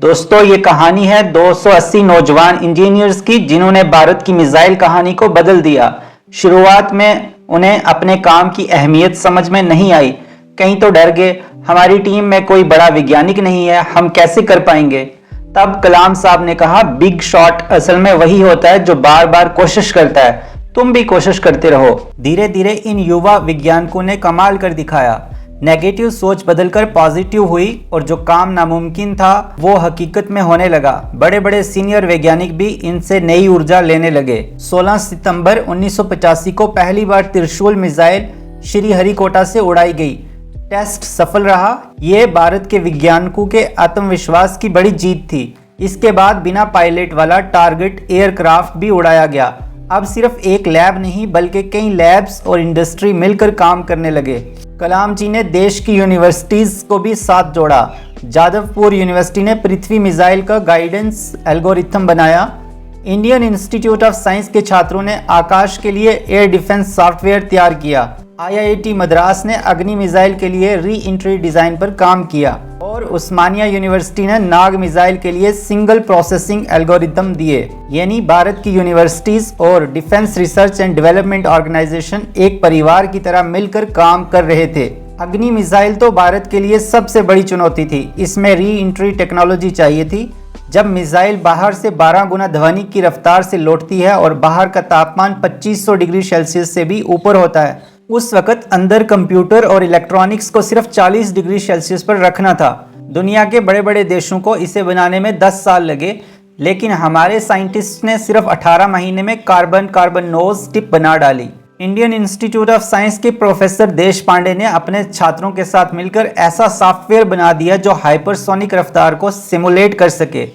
दोस्तों ये कहानी है 280 नौजवान इंजीनियर्स की जिन्होंने भारत की मिसाइल कहानी को बदल दिया। शुरुआत में उन्हें अपने काम की अहमियत समझ में नहीं आई, कहीं तो डर गए, हमारी टीम में कोई बड़ा वैज्ञानिक नहीं है, हम कैसे कर पाएंगे। तब कलाम साहब ने कहा, बिग शॉट असल में वही होता है जो बार बार कोशिश करता है, तुम भी कोशिश करते रहो। धीरे धीरे इन युवा वैज्ञानिकों ने कमाल कर दिखाया। नेगेटिव सोच बदलकर पॉजिटिव हुई और जो काम नामुमकिन था वो हकीकत में होने लगा। बड़े बड़े सीनियर वैज्ञानिक भी इनसे नई ऊर्जा लेने लगे। 16 सितंबर 1985 को पहली बार त्रिशूल मिसाइल श्रीहरिकोटा से उड़ाई गई। टेस्ट सफल रहा। ये भारत के वैज्ञानिकों के आत्मविश्वास की बड़ी जीत थी। इसके बाद बिना पायलट वाला टारगेट एयरक्राफ्ट भी उड़ाया गया। अब सिर्फ एक लैब नहीं बल्कि कई लैब्स और इंडस्ट्री मिलकर काम करने लगे। कलाम जी ने देश की यूनिवर्सिटीज को भी साथ जोड़ा। जादवपुर यूनिवर्सिटी ने पृथ्वी मिसाइल का गाइडेंस एल्गोरिथम बनाया। इंडियन इंस्टीट्यूट ऑफ साइंस के छात्रों ने आकाश के लिए एयर डिफेंस सॉफ्टवेयर तैयार किया। IIT मद्रास ने अग्नि मिसाइल के लिए री एंट्री डिजाइन पर काम किया और उस्मानिया यूनिवर्सिटी ने नाग मिसाइल के लिए सिंगल प्रोसेसिंग एल्गोरिथम दिए। यानी भारत की यूनिवर्सिटीज और defence research and development organisation एक परिवार की तरह मिलकर काम कर रहे थे। अग्नि मिसाइल तो भारत के लिए सबसे बड़ी चुनौती थी। इसमें री एंट्री टेक्नोलॉजी चाहिए थी। जब मिसाइल बाहर से 12 गुना ध्वनि की रफ्तार से लौटती है और बाहर का तापमान 2500 डिग्री सेल्सियस से भी ऊपर होता है, उस वक्त अंदर कंप्यूटर और इलेक्ट्रॉनिक्स को सिर्फ 40 डिग्री सेल्सियस पर रखना था। दुनिया के बड़े बड़े देशों को इसे बनाने में 10 साल लगे, लेकिन हमारे साइंटिस्ट ने सिर्फ 18 महीने में कार्बन नोज टिप बना डाली। इंडियन इंस्टीट्यूट ऑफ साइंस के प्रोफेसर देश पांडे ने अपने छात्रों के साथ मिलकर ऐसा सॉफ्टवेयर बना दिया जो हाइपरसोनिक रफ्तार को सिमुलेट कर सके।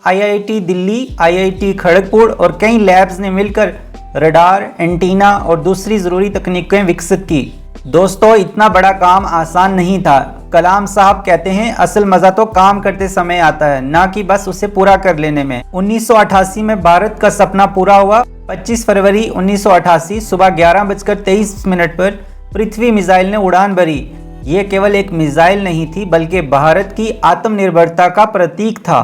IIT दिल्ली, IIT खड़गपुर और कई लैब्स ने मिलकर रडार, एंटीना और दूसरी जरूरी तकनीकें विकसित की। दोस्तों इतना बड़ा काम आसान नहीं था। कलाम साहब कहते हैं, असल मजा तो काम करते समय आता है, ना कि बस उसे पूरा कर लेने में। 1988 में भारत का सपना पूरा हुआ। 25 फरवरी 1988 सुबह 11:23 पर पृथ्वी मिसाइल ने उड़ान भरी। ये केवल एक मिसाइल नहीं थी बल्कि भारत की आत्मनिर्भरता का प्रतीक था।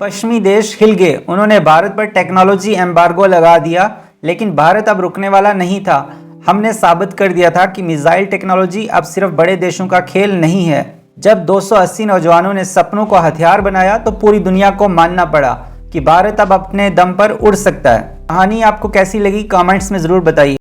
पश्चिमी देश हिल गए। उन्होंने भारत पर टेक्नोलॉजी एम्बार्गो लगा दिया, लेकिन भारत अब रुकने वाला नहीं था। हमने साबित कर दिया था कि मिसाइल टेक्नोलॉजी अब सिर्फ बड़े देशों का खेल नहीं है। जब 280 नौजवानों ने सपनों को हथियार बनाया तो पूरी दुनिया को मानना पड़ा कि भारत अब अपने दम पर उड़ सकता है। कहानी आपको कैसी लगी कमेंट्स में ज़रूर बताइए।